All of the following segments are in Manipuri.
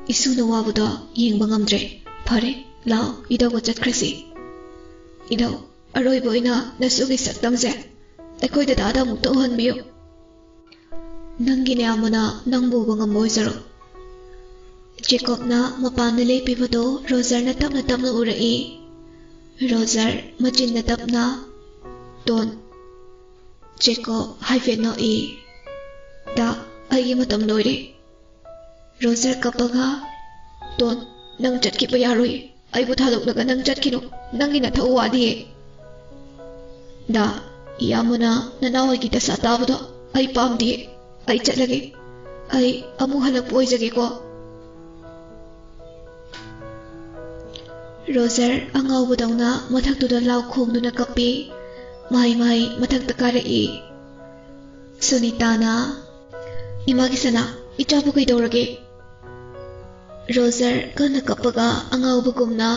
Isuna wabado yengba ngamdre. Phare, lao idaw chatkrasi. Idaw, aroiba oina nasugi saktamse. Akhoi dada amuk tauhanbiyo. Nangine amana nangbu bangamoizaro. Jacobna mapana lepibado Roserna tapna urai. Roser machinna tapna ton. Jacob haifeno i. Da aigi matam loire. Roser kapaga ton nang chatkipa yaroi. Aibu thadoknaga nang chatkino nangina thau wadiye. Da iyamuna nanawa kita satabado ai pamdiye. Ai chatlage. Ai amu halak poizage ko. Roser angawbadawna mathaktuda law khongduna kapi. Mahi mathakta karai. Sunitana imagisana ichabu kaidorage. Roser kana kapaga angawbagumna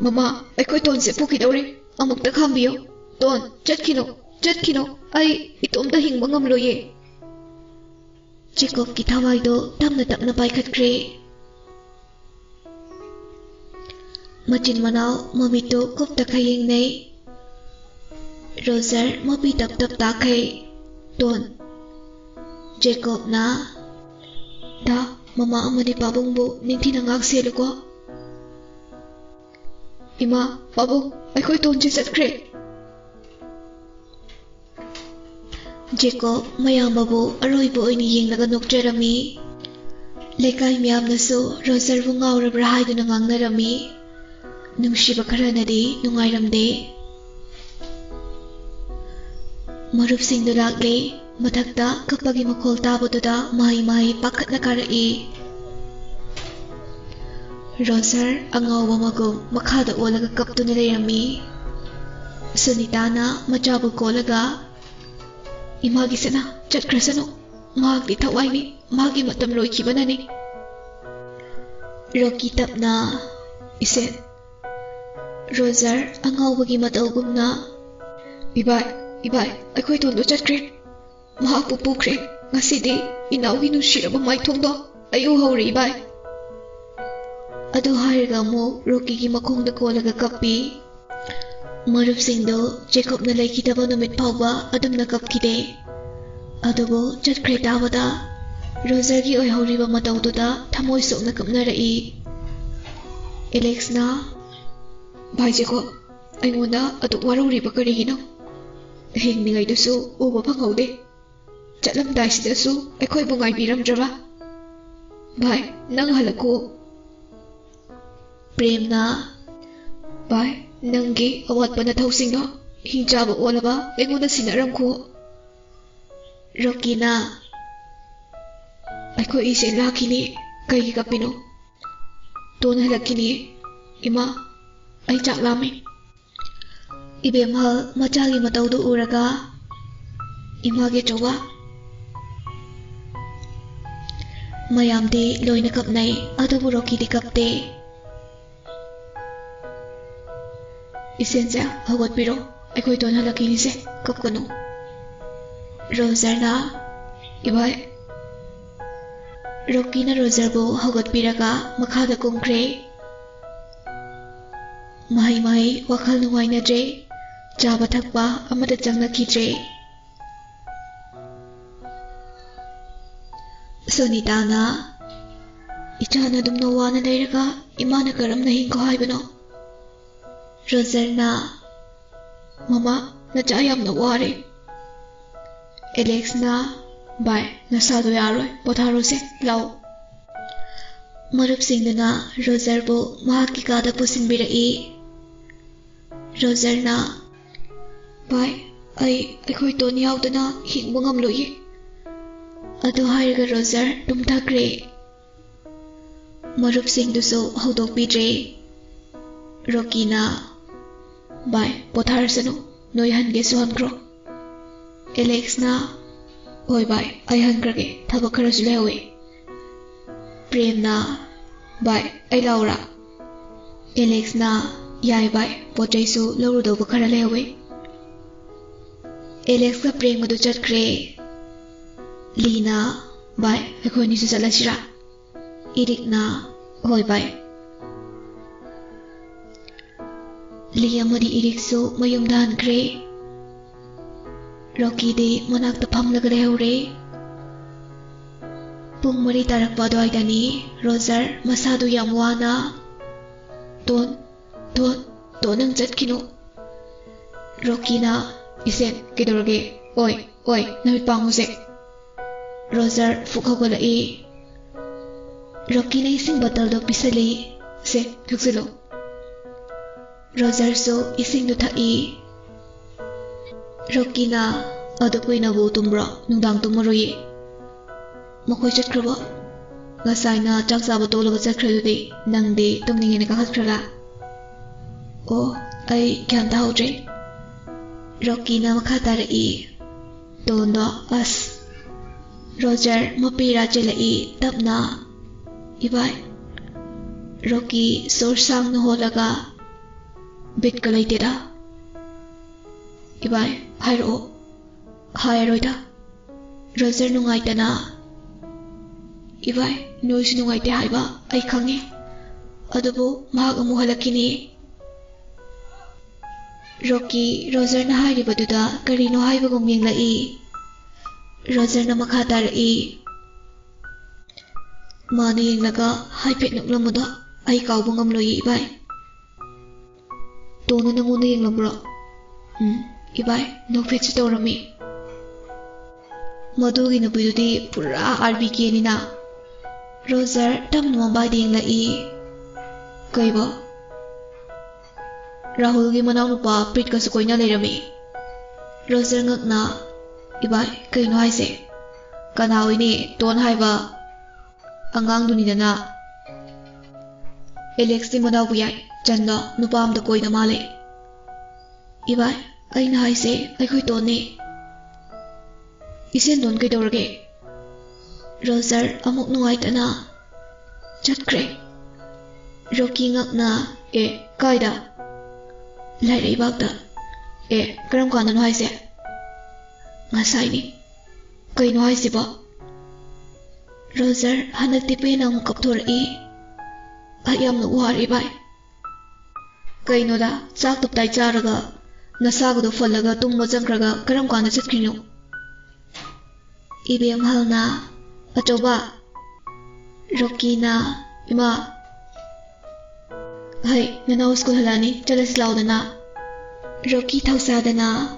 Mama aikoi tonse pukidore amukta khambiyo. Ton chatkino ai itomda hingba ngamloye. Jacob ki thawaido tapna paikhatkre. Machin manaw mamito kopta khayengnei. Roser mapi tap takai. Ton Jacob na da mama amani pabungbu ningthina ngak seluko. Ima pabung aikoi tonse chatkre. Jacob mayambabu aroiba oini yenglaga nokjarami. Lekai miyamnasu Roser bu ngawrabra haiduna ngangnarami. Nungshiba kharanadi nungairamde. Marupsingdu lakle mathakta kapagi makhol tabaduda mahi pakhatna karai. Roser angawba magum makhada olaga kaptuna leirami. Sunitana machabu kolaga imagisana chatkrasano magdi thawaini magi matam loikibanani. Rocky tapna isen Roser angawbagi matawgumna Ibai aikoi tondo chatkre. Mahakpu pukre ngasidi inawgi nushiraba maithongdo ayu hawre ibai. Adu hairga mo Rocky gi makhongda kolaga kappi. Marupsingdo Jacob na laikitaba numit phawba adumna kapkide. Adubu chatkre tabada Roser gi oihawriba matawduda thamoi sokna kapnarai. Alex na Bhai Jacob aingonda aduk waruriba karigino. Hingningaidusu uba phangaude. Chatlamdaisidasusu aikhoi bu ngaibiramdraba. Bhai nang halaku. Premna Bhai nangi awatpana thawsingno hingchaba olaba aingonda sinaramkhu. Rocky na aikhoi ise lakini kaigi kapino. Ton halakini ima ai chaklame. Ibemhal machagi matawdu uraga image chowa mayamdi loina kapnai adubu Rocky di kapte. Isenja hawatpiro aikoi ton halakini se kapkano. Roser na ibai. Rocky na Roser bu hawatpiraga makhada kumkre. Mahi wakhal nungainadre. Chaba thakpa amada changnakidre. Sunitana ichana dumna wana leiraga imana karamna hingko haibano. Roser na Mama nacha yamna ware. Alex na Bhai nasado yaroi potharose lau. Marupsingduna Roser bu mahakki kada pusinbirai. Roser na Bhai aikhoi ton yaudana hingba ngamloye. Adu hairga Roser tumthakre. Marupsingdusu hawdokpidre. Rocky na Bhai potharsanu noi hange suhankro. Alex na Oi Bhai ai hankrage thabak kharasu lewe. Prem na Bhai ai laura. Alex na Yai Bhai pochaisu laurudoba khara lewe. Alex ka Prem adu chatkre. Lina Bhai aikhoi nisu chalasira. Irikna hoi bai. Li amadi Iriksu mayumda hankre. Rocky di manakta phamlaga lehore. Pung mari tarakpa adwaidani Roger masadu yam wana. Ton nang chatkino. Rocky na isen kidorage. Oi, namit panguse. Roger fukhawgalai. Rocky na ising batal do pisali. Se thuksilo. Roger so ising do thai. Rocky na adu kuina bu tumbra nungdang tumaroyi. Makhoi chatkraba. Ngasai na chak chaba tolaga chatkradudi nangdi tumningena kakhatkrala. Oh, ai gyan tahodre. Rocky na makha tarai. Tondo as. Roger mapira chelai tapna. Ibai. Rocky sorsang na holaga. Bit kalai tira. Ibai, hairo. Hairoida. Roger nungai tana. Ibai, noise nungai te haiba. Ai khange. Adubu mahag amu halakini. Rocky Roger na hairibaduda karino haibagum yenglai. Roger na makha tarai. Mani yenglaga haipet nuklamada ai kaubang amloi ibai. Tona nanguna yenglambra. Ibai nokfet sitorami. Madugi nabidudi pura RBK nina. Roger tamnu mambai yenglai. Kaiba. Rahul gi manaw nupa Prit ka su koina leirami. Roger ngakna. Ibai kaino haise. Kanawi ni ton haiba. Angang dunidana. Alex di manaw buyay. Chanda nupa amda koina male. Ibai aina haise ay koy toni. Isen don kay dorage. Roger amok nuay tana. Chatkre. Rocky ngakna. Kaida. Lai rai bagda. Karam kanda no haise. Ngasay ni. Kay no haise ba? Roger hanak tipe na mong kapturai. Ayam na uhari bay. Kay no da sak tuptay charaga. Nasago do falaga tung mojangkraga karam kanda chatkino. Ibiyam hal na. Atoba. Rocky na. Ima. Hai, nanaw school halani, chala silaw na na. Rocky thawsada na.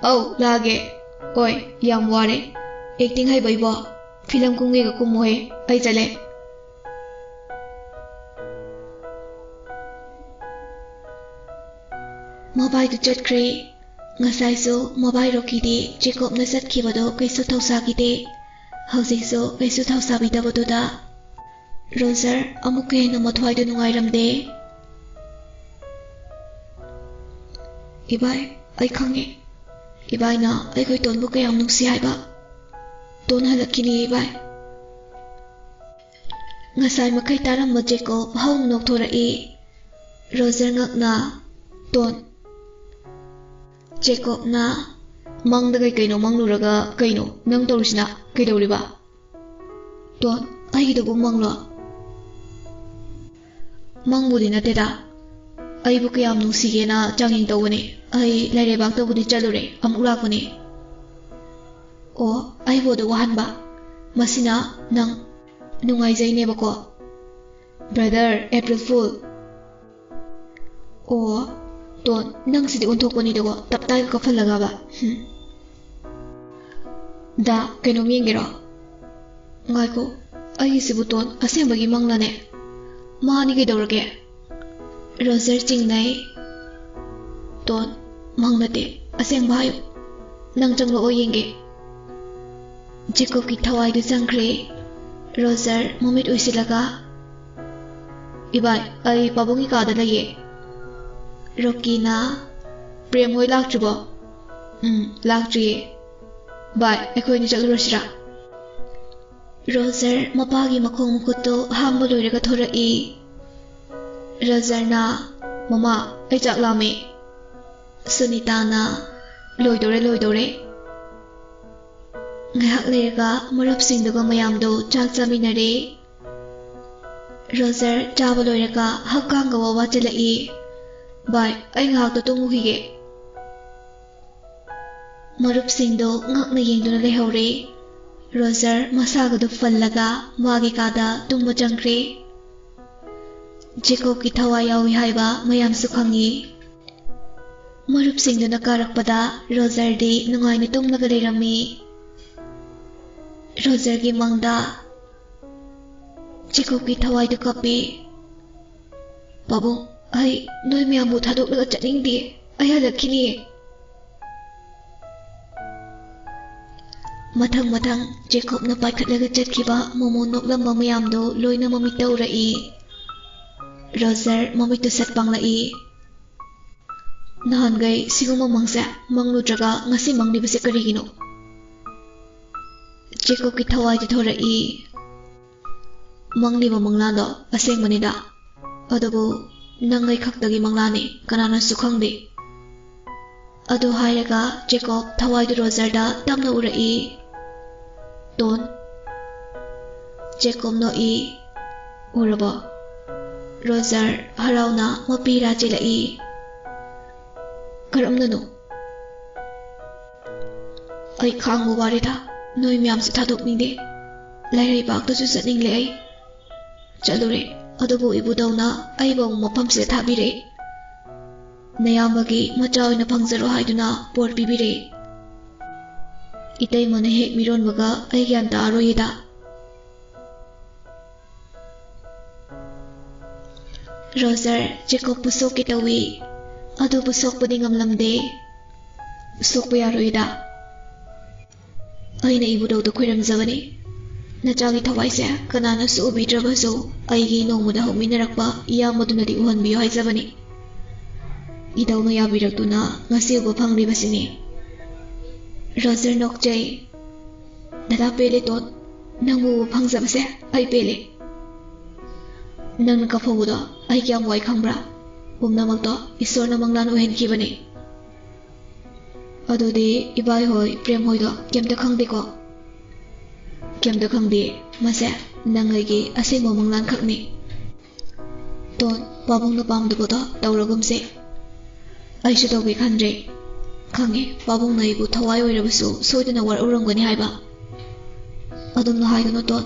Oh, lage. Oi, yam ware. Acting hai bai ba. Film kungi ka kumuhe. Ay chale. Mobile to chat kre. Ngasai so, mobile Rocky di, Jacob na sat kibado kaiso thawsa kite. Hausik so, kaiso thawsa bidabado da. Roger amuk kaya na mathuay do nungay ramde. Ibai ay khange. Ibai na ay koy tonbo kayang nungsi haiba. Ton halakini ibai. Ngasay makay tarang mo Jacob haung nok thorai. Roger ngak na. Ton. Jacob na. Mang da kay no mang nuraga kay no nang torusina kay daw riba. Ton ay daw manglo. Mangbudi na teda. Ay bu kayam nungsige na changing tawani. Ay larebak tawuni chalure amuk lakuni. O ay bodo wahan ba? Masina nang nungay zay neba ko. Brother, April Fool. O ton nang sidi untok ko ni dago taptay ka falaga ba? Da kainom yengira. Ngay ko ay sibuton asem bagi manglane. Mani kay dorage. Roger chingnay. Ton mangnate aseng bayo. Nang changlo o yenge. Jacob ki thawai du changkre. Roger momit uisilaga. Ibai ay pabongi kada laye. Rocky na. Prem hoy laktribo. Laktriye. Bai akoy ni chaglurosira. Roger mapagi makhong mukuto hamba loiraga thorai. Roger na. Mama ay chaklami. Sunita na. Loidore. Ngayak lerga marap singdaga mayamdo chak chaminare. Roger chaba loiraga hakanga wawa chalai. Bai, ai ngak to muhige. Marup singdo ngakna yengduna lehore. Roger masaga do fallaga magi kada tungma jangkre. Jacob ki thawai yawi haiba mayam su khangi. Marup singduna karakpada Roger di nungai ni tumnaga leirami. Roger ki mangda Jacob ki thawai do kapi. Pabung, ai noi miyamu thadoknaga chatningdi. Ai halakkini. Mathang Jacob na paikhatlaga chatkiba momo noklamba mayamdo loina mamit tawrai. Roger mamit to satpanglai. Nahangai siguma mangsa mangludraga ngasi manglibase karigino. Jacob ki thawai di thorai. Mangliba manglado asengmanida. Adubu nangai khaktagi manglani kanana su khangde. Adu hairaga Jacob thawai du Roger da tamna urai. Don Jacob no i uraba. Roger harauna mapira chilai. Karamna no. Ai khangu warida noi miyam su thadok ningde. Lairai bak to su satning le ai. Chalure adubu ibudawna ai bong mapam se thabire. Nayambagi machaw na phangjaro haiduna por pibire. Itay mana hek miron baga ay gyan taro yida. Roger Jacob pusok kitawi. Adu pusok pudi ngamlamde. Pusok payaro yida. Ay na ibudaw do kwiram zawani. Nachagi thawai se kanana su ubi drabazo ay gi nongmuda huminarakpa iya madunadi uhan biyo hay zawani. Idaw na yabirak na ngasi uba pangribasini. Roger nokjay. Dada pele tot. Nang bubu pangjabase ay pele. Nang nakapabudo ay kiyang way kambra. Pumnamag to isor na manglan uhen kibani. Ado di ibay hoy prem hoy do kiyamda khangdi ko. Kiyamda khangdi mase nangay ki asing mo manglan khakni. Tot babong na pamdubo to tawragumse. Ay siya tawbi khandre. Khange babong na ibu thawai oirabasu soidana war uramgani haiba. Adum na haigano tot.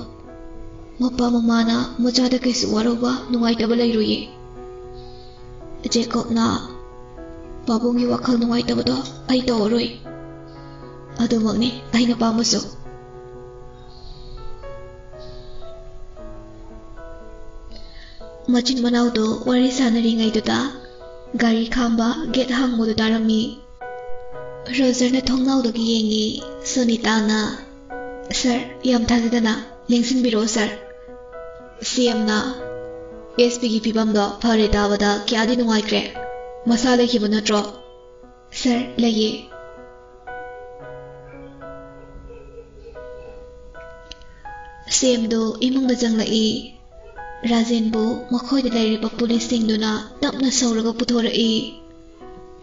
Mapa mamana machada kaisu waroba nungaitaba lairuye. Jacob na babongi wakhal nungaitaba to ay tawroi. Adumagni ay napamasu. Machin manaw do wari sanari ngay duda. Gari khamba gate hangmodu darami. Roger na thongnau do yengi Sonita na. Sir, yam thadana lengsin biro sir. CM na SP gi pibam do phare dawada kyadi nungai kre. Masala ki banatro. Sir, laye. CM do imong da janglai. Rajen bu makhoi da lairiba police sing duna tapna sauraga puthorai.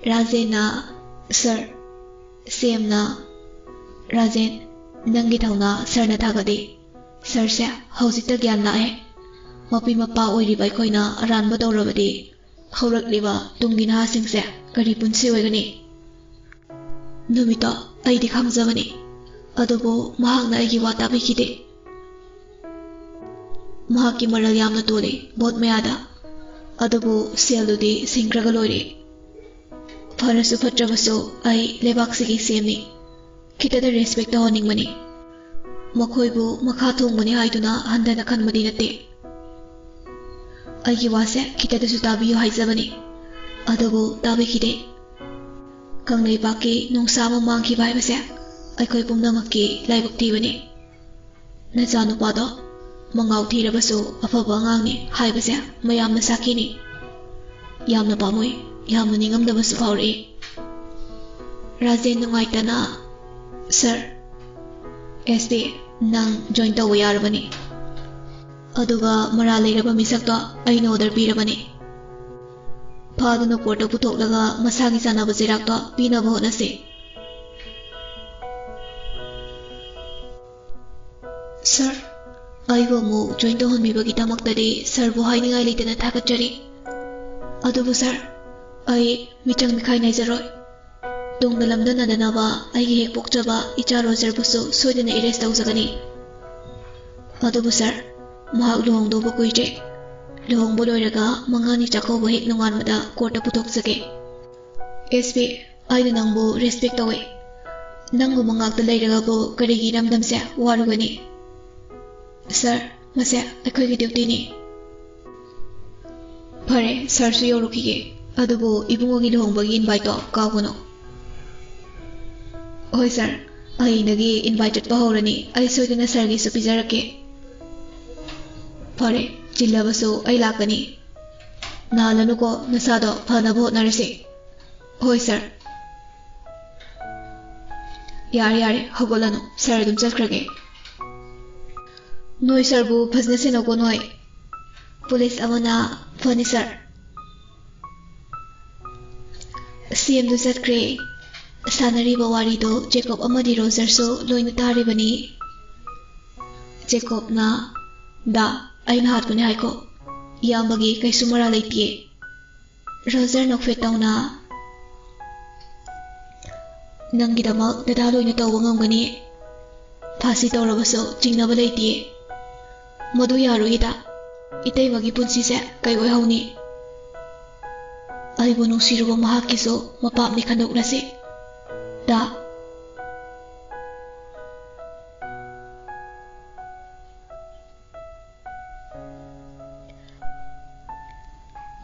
Rajen na Sir, CM na Rajen nangi thawna sir na thagadi. Sir se haujita gyan lae. Mapi mapa oiriba aikoina aranba tawrabadi haurakliba tunggi nahasing se kari punsi oigani. Numito aidi khangjabani. Adubu mahakna aigi wa tabikide. Mahaki maral yamna tole bot mayada. Adubu seludi singkraga loire. Farasu fatrabasu ay lebaksigi semni. Kita da respect to honing mani. Makoibu makathong mani haiduna handana khanmadi nate. Aigi wase kita da sutabiyo haizabani. Adubu tabikide. Kangnay baki nung sama mangki baibase. Ay koi pumnamaki laibak tibani. Najanu pado. Mangaw thirabasu afaba angangni haibase mayamna sakini. Yamna pamoy yamna ningamdabasu phawri. Rajen nungaitana. Sir, SP nang join tawa yarabani. Aduga maralairaba misakto aina order pirabani. Phaduna porta puthoklaga masagi sanaba jirakto pinaba honase. Sir, ꯑꯩꯕꯨ ꯑꯃꯨꯛ ꯖꯣꯏꯟ ꯇꯧꯍꯟꯕꯤꯕꯒꯤꯗꯃꯛꯇꯗꯤ ꯁꯔꯕꯨ ꯍꯥꯏꯅꯤꯡꯉꯥꯏ ꯂꯩꯇꯅ ꯊꯥꯒꯠꯆꯔꯤ꯫ ꯑꯗꯨꯕꯨ ꯁꯔ, ꯑꯩ ꯃꯤꯆꯪ ꯃꯤꯈꯥꯏ ꯅꯥꯏꯖꯔꯣꯏ꯫ ꯇꯨꯡꯗ ꯂꯝꯗꯅꯗꯅꯕ ꯑꯩꯒꯤ ꯍꯦꯛ ꯄꯣꯛꯆꯕ ꯏꯆꯥ ꯔꯣꯖꯔꯕꯨꯁꯨ ꯁꯣꯏꯗꯅ ꯑꯦꯔꯦꯁ ꯇꯧꯖꯒꯅꯤ꯫ ꯑꯗꯨꯕꯨ ꯁꯔ, ꯃꯍꯥꯛ ꯂꯨꯍꯣꯡꯗꯧꯕ ꯀꯨꯏꯗ꯭ꯔꯦ꯫ ꯂꯨꯍꯣꯡꯕ ꯂꯣꯏꯔꯒ ꯃꯉꯥꯅꯤ ꯆꯥꯛꯀꯧꯕ ꯍꯦꯛ ꯅꯣꯡꯉꯥꯟꯕꯗ ꯀꯣꯔꯠꯇ ꯄꯨꯊꯣꯛꯆꯒꯦ꯫ SP, ꯑꯩꯅ ꯅꯪꯕꯨ ꯔꯦꯁꯄꯦꯛ ꯇꯧꯏ꯫ ꯅꯪꯕꯨ ꯃꯉꯥꯛꯇ ꯂꯩꯔꯒꯕꯨ ꯀꯔꯤꯒꯤ ꯏꯔꯝꯗꯝꯁꯦ ꯋꯥꯔꯨꯒꯅꯤ? ꯁꯔ, ꯃꯁꯦ ꯑꯩꯈꯣꯏꯒꯤ ꯗ꯭ꯌꯨꯇꯤꯅꯤ꯫ ꯐꯔꯦ, ꯁꯔꯁꯨ ꯌꯧꯔꯨꯈꯤꯒꯦ꯫ ꯑꯗꯨꯕꯨ ꯏꯕꯨꯡꯉꯣꯒꯤ ꯂꯨꯍꯣꯡꯕꯒꯤ ꯏꯟꯚꯥꯏꯠꯇꯣ ꯀꯥꯎꯒꯅꯨ꯫ ꯍꯣꯏ ꯁꯔ, ꯍꯌꯦꯡꯗꯒꯤ ꯏꯟꯚꯥꯏꯠ ꯆꯠꯄ ꯍꯧꯔꯅꯤ꯫ ꯑꯩ ꯁꯣꯏꯗꯅ ꯁꯔꯒꯤꯁꯨ ꯄꯤꯖꯔꯛꯀꯦ꯫ ꯐꯔꯦ, ꯆꯤꯜꯂꯕꯁꯨ ꯑꯩ ꯂꯥꯛꯀꯅꯤ꯫ ꯅꯥꯍꯜꯂꯅꯨꯀꯣ, ꯅꯁꯥꯗꯣ ꯐꯅꯕ ꯍꯣꯠꯅꯔꯁꯤ꯫ ꯍꯣꯏ ꯁꯔ꯫ ꯌꯥꯔꯦ, ꯍꯧꯒꯠꯂꯅꯨ꯫ ꯁꯔ ꯑꯗꯨꯝ ꯆꯠꯈ꯭ꯔꯒꯦ꯫ ꯅꯣꯏ ꯁꯔꯕꯨ ꯐꯖꯅ ꯁꯦꯟꯅꯧꯀꯣ ꯅꯣꯏ꯫ ꯄꯨꯂꯤꯁ ꯑꯃꯅ ꯐꯅꯤ ꯁꯔ꯫ CMꯗꯨ ꯆꯠꯈ꯭ꯔꯦ꯫ ꯁꯥꯟꯅꯔꯤꯕ ꯋꯥꯔꯤꯗꯣ ꯖꯦꯀꯣꯕ ꯑꯃꯗꯤ ꯔꯣꯖꯔꯁꯨ ꯂꯣꯏꯅ ꯇꯥꯔꯤꯕꯅꯤ꯫ ꯖꯦꯀꯣꯕꯅ, ꯗꯥ, ꯑꯩꯅ ꯍꯥꯠꯄꯅꯦ ꯍꯥꯏꯀꯣ꯫ ꯏꯌꯥꯝꯕꯒꯤ ꯀꯩꯁꯨ ꯃꯔꯥꯜ ꯂꯩꯇꯤꯌꯦ꯫ ꯔꯣꯖꯔ ꯅꯣꯛꯐꯦꯠ ꯇꯧꯅ, ꯅꯪꯒꯤꯗꯃꯛ ꯗꯗꯥ ꯂꯣꯏꯅ ꯇꯧꯕ ꯉꯝꯒꯅꯤ꯫ ꯐꯥꯁꯤ ꯇꯧꯔꯕꯁꯨ ꯆꯤꯡꯅꯕ ꯂꯩꯇꯤꯌꯦ꯫ ꯃꯗꯨ ꯌꯥꯔꯣꯏꯗ꯫ ꯏꯇꯩꯃꯒꯤ ꯄꯨꯟꯁꯤꯁꯦ ꯀꯩ ꯑꯣꯏꯍꯧꯅꯤ? ꯑꯩꯕꯨ ꯅꯨꯡꯁꯤꯔꯨꯕ ꯃꯍꯥꯛꯀꯤꯁꯨ ꯃꯄꯥꯞꯅꯤ ꯈꯟꯗꯣꯛꯂꯁꯤ꯫ ꯗꯥ,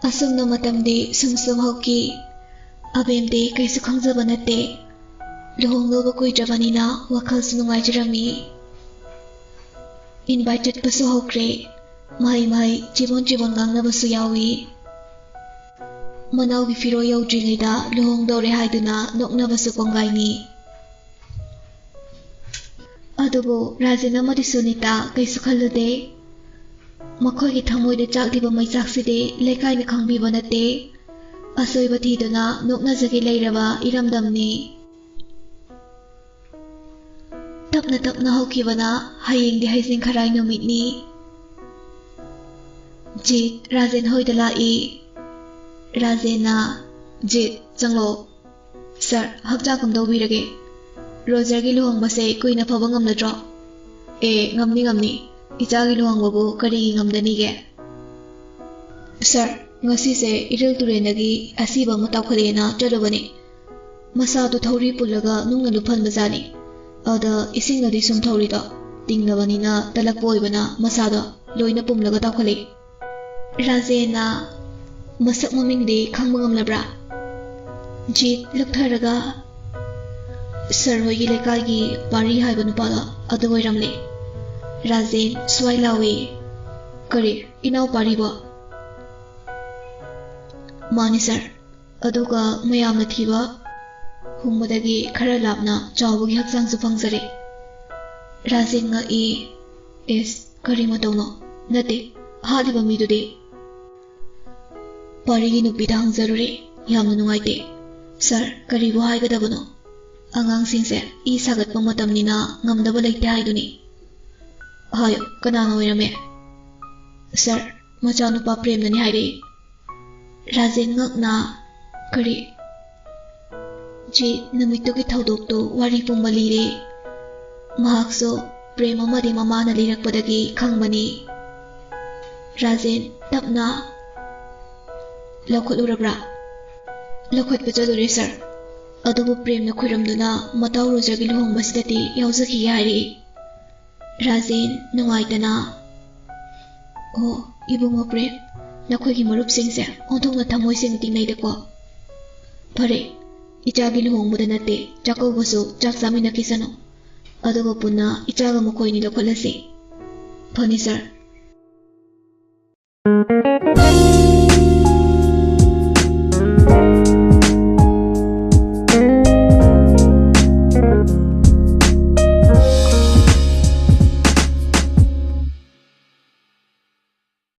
ꯑꯁꯨꯝꯅ ꯃꯇꯝꯗꯤ ꯁꯨꯝ ꯍꯧꯈꯤ꯫ ꯑꯕꯦꯝꯗꯤ ꯀꯩꯁꯨ ꯈꯪꯖꯕ ꯅꯠꯇꯦ꯫ ꯂꯨꯍꯣꯡꯗꯧꯕ ꯀꯨꯏꯗ꯭ꯔꯕꯅꯤꯅ ꯋꯥꯈꯜꯁꯨ ꯅꯨꯡꯉꯥꯏꯖꯔꯝꯃꯤ꯫ ꯏꯟꯚꯥꯏꯠ ꯆꯠꯄꯁꯨ ꯍꯧꯈ꯭ꯔꯦ꯫ ꯃꯍꯩ ꯆꯤꯕꯣꯟ ꯉꯥꯡꯅꯕꯁꯨ ꯌꯥꯎꯏ꯫ ꯃꯅꯥꯎꯒꯤ ꯐꯤꯔꯣꯜ ꯌꯧꯗ꯭ꯔꯤꯉꯩꯗ ꯂꯨꯍꯣꯡꯗꯧꯔꯦ ꯍꯥꯏꯗꯨꯅ ꯅꯣꯛꯅꯕꯁꯨ ꯀꯣꯡꯒꯥꯏꯅꯤ꯫ ꯑꯗꯨꯕꯨ ꯔꯥꯖꯦꯟ ꯑꯃꯗꯤ ꯁꯨꯅꯤꯇꯥ ꯀꯩꯁꯨ ꯈꯜꯂꯨꯗꯦ꯫ ꯃꯈꯣꯏꯒꯤ ꯊꯃꯣꯏꯗ ꯆꯥꯛꯂꯤꯕ ꯃꯩꯆꯥꯛꯁꯤꯗꯤ ꯂꯩꯀꯥꯏꯅ ꯈꯪꯕꯤꯕ ꯅꯠꯇꯦ꯫ ꯑꯁꯣꯏꯕ ꯊꯤꯗꯨꯅ ꯅꯣꯛꯅꯖꯒꯦ ꯂꯩꯔꯕ ꯏꯔꯝꯗꯝꯅꯤ꯫ ꯇꯞꯅ ꯍꯧꯈꯤꯕꯅ ꯍꯌꯦꯡꯗꯤ ꯍꯩꯖꯤꯡ ꯈꯔꯥꯏ ꯅꯨꯃꯤꯠꯅꯤ꯫ ꯖꯤꯠ ꯔꯥꯖꯦꯟ ꯍꯣꯏꯗ ꯂꯥꯛꯏ꯫ ꯔꯥꯖꯦꯟꯅ, ꯖꯤꯠ, ꯆꯪꯂꯣ꯫ ꯁꯔ, ꯍꯛꯆꯥꯡ ꯀꯝꯗꯧꯕꯤꯔꯒꯦ? ꯔꯣꯖꯔꯒꯤ ꯂꯨꯍꯣꯡꯕꯁꯦ ꯀꯨꯏꯅ ꯐꯕ ꯉꯝꯂꯗ꯭ꯔꯣ? ꯉꯝꯅꯤ꯫ ꯏꯆꯥꯒꯤ ꯂꯨꯍꯣꯡꯕꯕꯨ ꯀꯔꯤꯒꯤ ꯉꯝꯗꯅꯤꯒꯦ? ꯁꯔ, ꯉꯁꯤꯁꯦ ꯏꯔꯤꯜ ꯇꯨꯔꯦꯟꯗꯒꯤ ꯑꯁꯤꯕ ꯑꯃ ꯇꯥꯎꯈꯠꯂꯦꯅ ꯆꯠꯂꯨꯕꯅꯤ꯫ ꯃꯁꯥꯗꯨ ꯊꯧꯔꯤ ꯄꯨꯜꯂꯒ ꯅꯨꯡꯅ ꯂꯨꯞꯍꯟꯕꯖꯥꯠꯅꯤ꯫ ꯑꯗ ꯏꯁꯤꯡꯅꯗꯤ ꯁꯨꯝ ꯊꯧꯔꯤꯗꯣ ꯇꯤꯡꯂꯕꯅꯤꯅ ꯇꯠꯂꯛꯄ ꯑꯣꯏꯕꯅ ꯃꯁꯥꯗꯣ ꯂꯣꯏꯅ ꯄꯨꯝꯂꯒ ꯇꯥꯎꯈꯠꯂꯤ꯫ ꯔꯥꯖꯦꯟꯅ, ꯃꯁꯛ ꯃꯃꯤꯡꯗꯤ ꯈꯪꯕ ꯉꯝꯂꯕ꯭ꯔꯥ? ꯖꯤꯠ ꯂꯨꯛꯊꯔꯒ, ꯁꯔ ꯍꯣꯏꯒꯤ ꯂꯩꯀꯥꯏꯒꯤ ꯄꯥꯔꯤ ꯍꯥꯏꯕ ꯅꯨꯄꯥꯗꯣ ꯑꯗꯨ ꯑꯣꯏꯔꯝꯂꯦ꯫ ꯔꯥꯖꯦꯟ ꯁ꯭ꯋꯥꯏ ꯂꯥꯎꯏ꯫ ꯀꯔꯤ, ꯏꯅꯥꯎ ꯄꯥꯔꯤꯕꯣ? ꯃꯥꯅꯤ ꯁꯔ꯫ ꯑꯗꯨꯒ ꯃꯌꯥꯝꯅ ꯊꯤꯕ ꯍꯨꯡꯕꯗꯒꯤ ꯈꯔ ꯂꯥꯞꯅ ꯆꯥꯎꯕꯒꯤ ꯍꯛꯆꯥꯡꯁꯨ ꯐꯪꯖꯔꯦ꯫ ꯔꯥꯖꯦꯟ ꯉꯛꯏ꯫ ꯀꯔꯤ ꯃꯇꯧꯅꯣ? ꯅꯠꯇꯦ, ꯍꯥꯠꯂꯤꯕ ꯃꯤꯗꯨꯗꯤ? ꯄꯥꯔꯤꯒꯤ ꯅꯨꯄꯤꯗ ꯍꯪꯖꯔꯨꯔꯦ꯫ ꯌꯥꯝꯅ ꯅꯨꯡꯉꯥꯏꯇꯦ꯫ ꯁꯔ, ꯀꯔꯤꯕꯨ ꯍꯥꯏꯒꯗꯕꯅꯣ? ꯑꯉꯥꯡꯁꯤꯡꯁꯦ ꯏ ꯁꯥꯒꯠꯄ ꯃꯇꯝꯅꯤꯅ ꯉꯝꯗꯕ ꯂꯩꯇꯦ ꯍꯥꯏꯗꯨꯅꯤ꯫ ꯍꯥꯏꯌꯣ, ꯀꯅꯥꯅ ꯑꯣꯏꯔꯝꯃꯦ? ꯁꯔ, ꯃꯆꯥꯅꯨꯄꯥ ꯄ꯭ꯔꯦꯝꯅꯅꯤ ꯍꯥꯏꯔꯛꯏ꯫ ꯔꯥꯖꯦꯟ ꯉꯛꯅ, ꯀꯔꯤ? ꯖꯤꯠ ꯅꯨꯃꯤꯠꯇꯨꯒꯤ ꯊꯧꯗꯣꯛꯇꯨ ꯋꯥꯔꯤ ꯄꯨꯝꯕ ꯂꯤꯔꯦ꯫ ꯃꯍꯥꯛꯁꯨ ꯄ꯭ꯔꯦꯝ ꯑꯃꯗꯤ ꯃꯃꯥꯅ ꯂꯤꯔꯛꯄꯗꯒꯤ ꯈꯪꯕꯅꯤ꯫ ꯔꯥꯖꯦꯟ ꯇꯞꯅ, ꯂꯧꯈꯠꯂꯨꯔꯕ꯭ꯔꯥ? ꯂꯧꯈꯠꯄ ꯆꯠꯂꯨꯔꯦ ꯁꯔ꯫ ꯑꯗꯨꯕꯨ ꯄ꯭ꯔꯦꯝꯅ ꯈꯨꯔꯨꯝꯗꯨꯅ ꯃꯇꯥꯎ ꯔꯣꯖꯔꯒꯤ ꯂꯨꯍꯣꯡꯕꯁꯤꯗꯗꯤ ꯌꯥꯎꯖꯈꯤꯒꯦ ꯍꯥꯏꯔꯛꯏ꯫ ꯔꯥꯖꯦꯟ ꯅꯨꯡꯉꯥꯏꯇꯅ, ꯑꯣ, ꯏꯕꯨꯡꯉꯣ ꯄ꯭ꯔꯦꯝ, ꯅꯈꯣꯏꯒꯤ ꯃꯔꯨꯞꯁꯤꯡꯁꯦ ꯑꯣꯟꯊꯣꯛꯅ ꯊꯃꯣꯏꯁꯦꯡꯅ ꯇꯤꯟꯅꯩꯗꯀꯣ꯫ ꯐꯔꯦ, ꯏꯆꯥꯒꯤ ꯂꯨꯍꯣꯡꯕꯗ ꯅꯠꯇꯦ, ꯆꯥꯛꯀꯧꯕꯁꯨ ꯆꯥꯛ ꯆꯥꯃꯤꯟꯅꯈꯤꯁꯅꯨ꯫ ꯑꯗꯨꯒ ꯄꯨꯟꯅ ꯏꯆꯥꯒ ꯃꯈꯣꯏꯅꯤ ꯂꯧꯈꯠꯂꯁꯤ꯫ ꯐꯅꯤ ꯁꯔ꯫